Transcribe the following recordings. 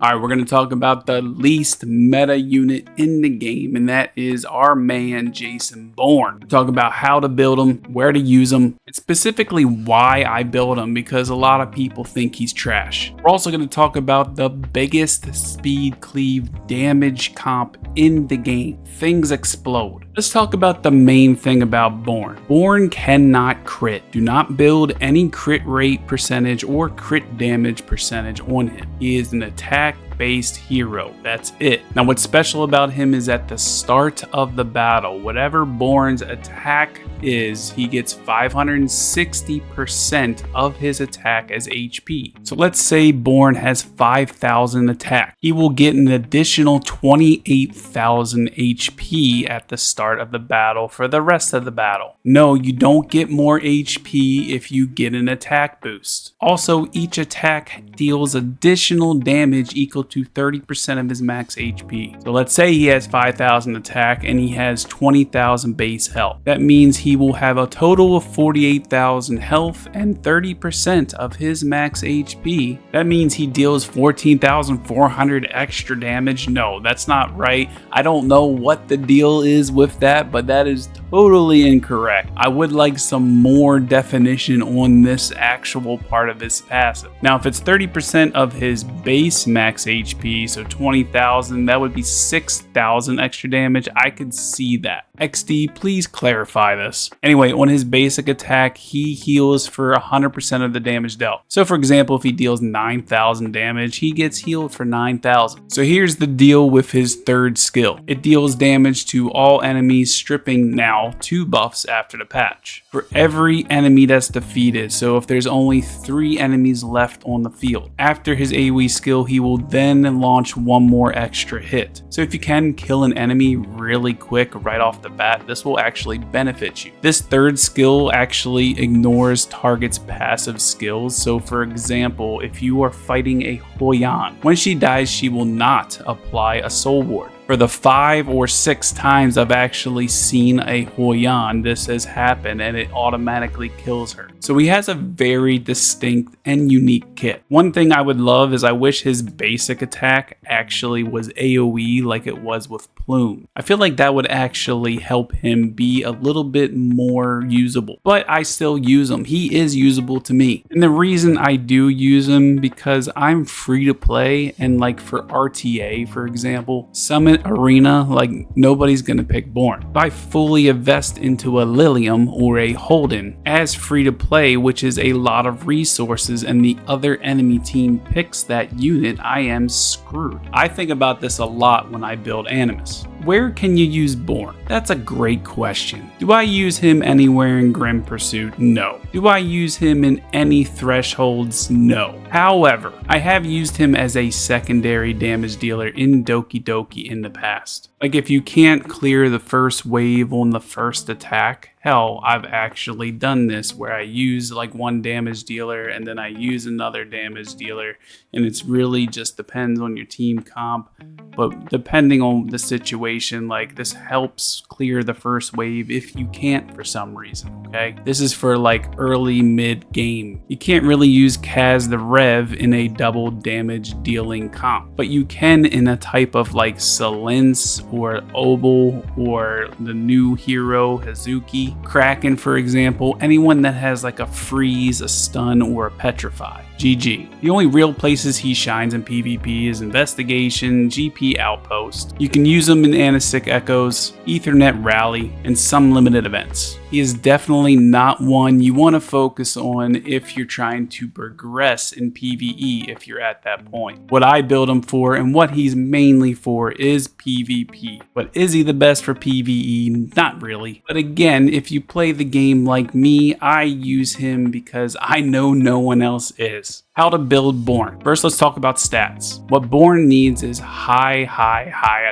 Alright, we're going to talk about the least meta unit in the game, and that is our man Jason Bourne. We'll talk about how to build him, where to use him, and specifically why I build him, because a lot of people think he's trash. We're also going to talk about the biggest speed cleave damage comp in the game. Things explode. Let's talk about the main thing about Bourne. Bourne cannot crit. Do not build any crit rate percentage or crit damage percentage on him. He is an attack-based hero. That's it. Now what's special about him is at the start of the battle, whatever Bourne's attack is, he gets 560% of his attack as HP. So let's say Bourne has 5,000 attack. He will get an additional 28,000 HP at the start of the battle for the rest of the battle. No, you don't get more HP if you get an attack boost. Also, each attack deals additional damage equal to 30% of his max HP. So let's say he has 5,000 attack and he has 20,000 base health. That means he will have a total of 48,000 health and 30% of his max HP. That means he deals 14,400 extra damage. No, that's not right. I don't know what the deal is with that, but that is totally incorrect. I would like some more definition on this actual part of his passive. Now, if it's 30% of his base max HP, so 20,000, that would be 6,000 extra damage. I could see that. XD, please clarify this. Anyway, on his basic attack, he heals for 100% of the damage dealt. So for example, if he deals 9,000 damage, he gets healed for 9,000. So here's the deal with his third skill. It deals damage to all enemies, stripping now 2 buffs after the patch. For every enemy that's defeated, so if there's only 3 enemies left on the field. After his AoE skill, he will then launch 1 more extra hit. So if you can kill an enemy really quick right off the bat, this will actually benefit you. This third skill actually ignores target's passive skills. So for example, if you are fighting a Hoyan, when she dies, she will not apply a soul ward. For the 5 or 6 times I've actually seen a Hoyan, this has happened and it automatically kills her. So he has a very distinct and unique kit. One thing I would love is I wish his basic attack actually was AoE like it was with Plume. I feel like that would actually help him be a little bit more usable, but I still use him. He is usable to me. And the reason I do use him because I'm free to play, and like for RTA, for example, Summit Arena, like nobody's gonna pick Bourne. If I fully invest into a Lilium or a Holden as free to play, which is a lot of resources, and the other enemy team picks that unit, I am screwed. I think about this a lot when I build Animus. Where can you use Bourne? That's a great question. Do I use him anywhere in Grim Pursuit? No. Do I use him in any thresholds? No. However, I have used him as a secondary damage dealer in Doki Doki in the past. Like if you can't clear the first wave on the first attack, hell, I've actually done this where I use like one damage dealer and then I use another damage dealer, and it's really just depends on your team comp. But depending on the situation, like this helps clear the first wave if you can't for some reason, okay? This is for like early mid game. You can't really use KAZ the REV in a double damage dealing comp, but you can in a type of like Silence or Obel or the new hero Hazuki. Kraken, for example, anyone that has like a freeze, a stun, or a petrify. GG. The only real places he shines in PvP is Investigation, GP Outpost. You can use him in Anasic Echoes, Ethernet Rally, and some limited events. He is definitely not one you want to focus on if you're trying to progress in PvE if you're at that point. What I build him for and what he's mainly for is PvP. But is he the best for PvE? Not really. But again, if you play the game like me, I use him because I know no one else is. How to build Bourne. First, let's talk about stats. What Bourne needs is high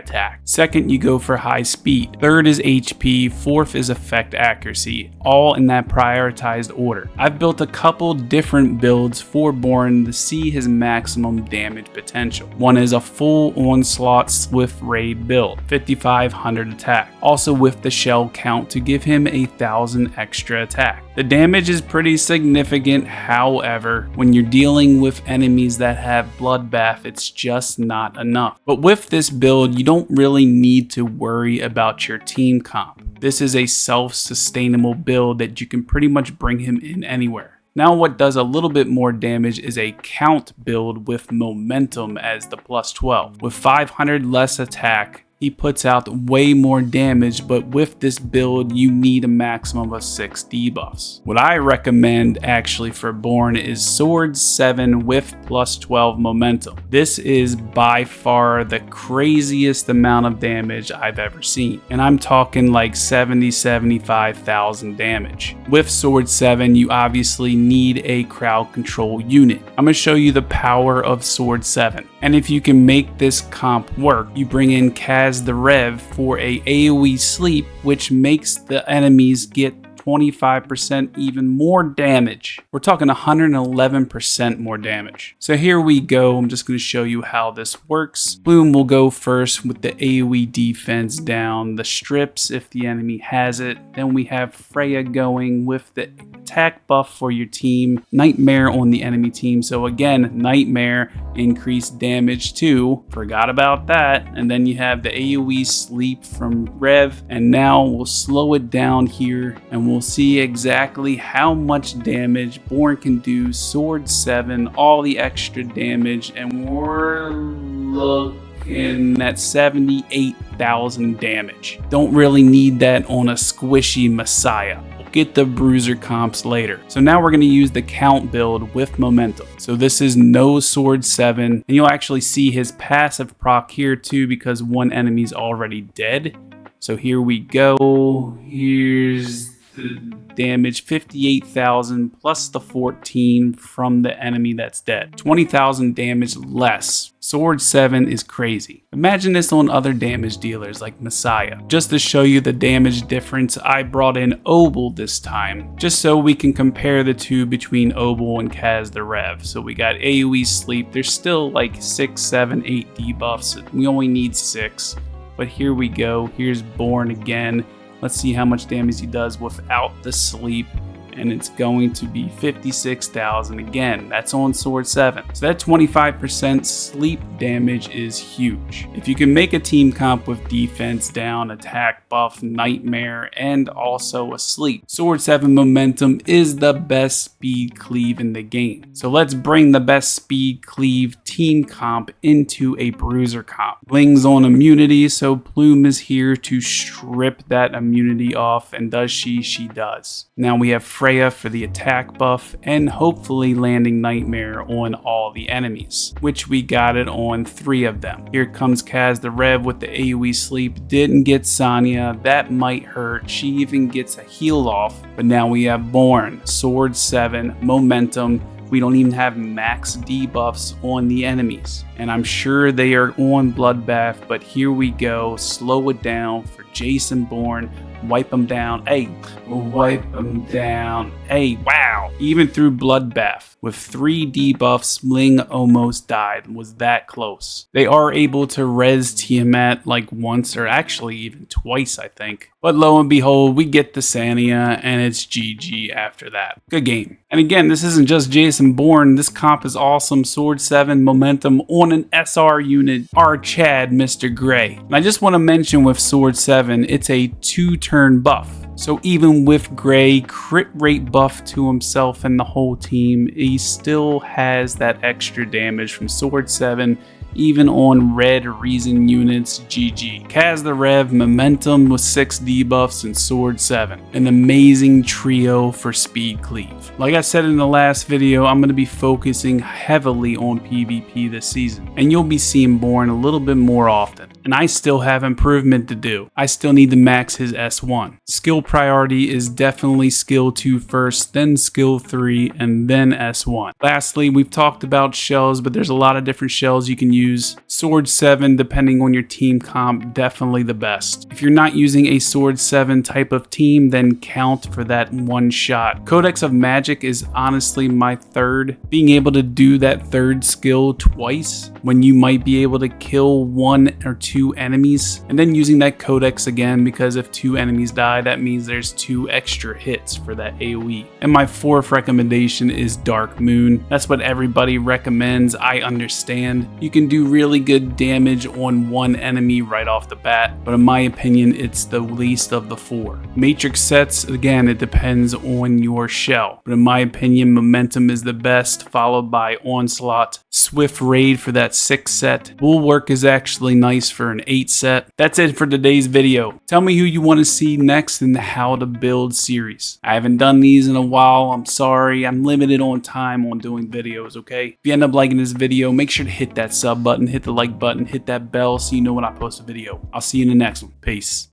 attack. Second, you go for high speed. Third is HP. Fourth is effect accuracy. All in that prioritized order. I've built a couple different builds for Bourne to see his maximum damage potential. One is a full onslaught swift raid build, 5,500 attack. Also with the shell count to give him 1,000 extra attack. The damage is pretty significant, however, when you're dealing dealing with enemies that have bloodbath, it's just not enough. But with this build, you don't really need to worry about your team comp. This is a self-sustainable build that you can pretty much bring him in anywhere. Now what does a little bit more damage is a count build with momentum as the plus 12. With 500 less attack, he puts out way more damage, but with this build, you need a maximum of 6 debuffs. What I recommend actually for Bourne is Sword 7 with plus 12 momentum. This is by far the craziest amount of damage I've ever seen. And I'm talking like 75,000 damage. With Sword 7, you obviously need a crowd control unit. I'm going to show you the power of Sword 7. And if you can make this comp work, you bring in KAZ the REV for a AoE sleep, which makes the enemies get 25% even more damage. We're talking 111% more damage. So here we go. I'm just going to show you how this works. Bloom will go first with the AoE defense down, the strips if the enemy has it. Then we have Freya going with the attack buff for your team, Nightmare on the enemy team. So again, Nightmare, increased damage too. Forgot about that. And then you have the AoE sleep from Rev. And now we'll slow it down here and we'll see exactly how much damage Bourne can do. Sword 7, all the extra damage, and we're looking at 78,000 damage. Don't really need that on a squishy Messiah. Get the Bruiser comps later. So now we're going to use the count build with momentum. So this is no Sword 7, and you'll actually see his passive proc here too because one enemy's already dead. So here we go. Here's the damage, 58,000 plus the 14 from the enemy that's dead. 20,000 damage less. Sword 7 is crazy. Imagine this on other damage dealers like Messiah. Just to show you the damage difference, I brought in Obel this time, just so we can compare the two between Obel and KAZ the REV. So we got AoE sleep. There's still like 6, 7, 8 debuffs. We only need 6. But here we go. Here's Bourne again. Let's see how much damage he does without the sleep. And it's going to be 56,000 again. That's on Sword 7. So that 25% sleep damage is huge. If you can make a team comp with defense down, attack buff, Nightmare, and also a sleep, Sword 7 momentum is the best speed cleave in the game. So let's bring the best speed cleave team comp into a Bruiser comp. Bling's on immunity, so Plume is here to strip that immunity off, and does she? She does. Now we have Freya for the attack buff, and hopefully landing Nightmare on all the enemies, which we got it on 3 of them. Here comes KAZ the REV with the AoE sleep. Didn't get Sonya, that might hurt. She even gets a heal off, but now we have Bourne, Sword 7, momentum. We don't even have max debuffs on the enemies, and I'm sure they are on bloodbath, but here we go. Slow it down for Jason Bourne. Wipe them down. Hey, wipe them down. Hey, wow. Even through bloodbath with 3 debuffs, Bling almost died. Was that close? They are able to res Tiamat like once, or actually even twice, I think. But lo and behold, we get the Sania, and it's GG after that. Good game. And again, this isn't just Jason Bourne. This comp is awesome. Sword 7 momentum on an SR unit. Our Chad, Mr. Gray. And I just want to mention with Sword 7, it's a 2-turn buff. So even with Gray crit rate buff to himself and the whole team, he still has that extra damage from Sword 7, even on red reason units. GG. KAZ the REV, momentum with 6 debuffs, and Sword 7. An amazing trio for speed cleave. Like I said in the last video, I'm going to be focusing heavily on PvP this season, and you'll be seeing Bourne a little bit more often. And I still have improvement to do. I still need to max his S1. Skill priority is definitely skill 2 first, then skill 3, and then S1. Lastly, we've talked about shells, but there's a lot of different shells you can use. Sword 7, depending on your team comp, definitely the best. If you're not using a Sword 7 type of team, then count for that one shot. Codex of Magic is honestly my third. Being able to do that third skill twice when you might be able to kill 1 or 2 enemies, and then using that Codex again, because if 2 enemies die, that means there's 2 extra hits for that AoE. And my fourth recommendation is Dark Moon. That's what everybody recommends. I understand. You can do really good damage on 1 enemy right off the bat, but in my opinion, it's the least of the 4. Matrix sets, again, it depends on your shell, but in my opinion, Momentum is the best, followed by Onslaught. Swift Raid for that 6 set. Bulwark is actually nice for an 8 set. That's it for today's video. Tell me who you want to see next in the How to Build series. I haven't done these in a while. I'm sorry. I'm limited on time on doing videos, okay? If you end up liking this video, make sure to hit that sub button, hit the like button, hit that bell so you know when I post a video. I'll see you in the next one. Peace.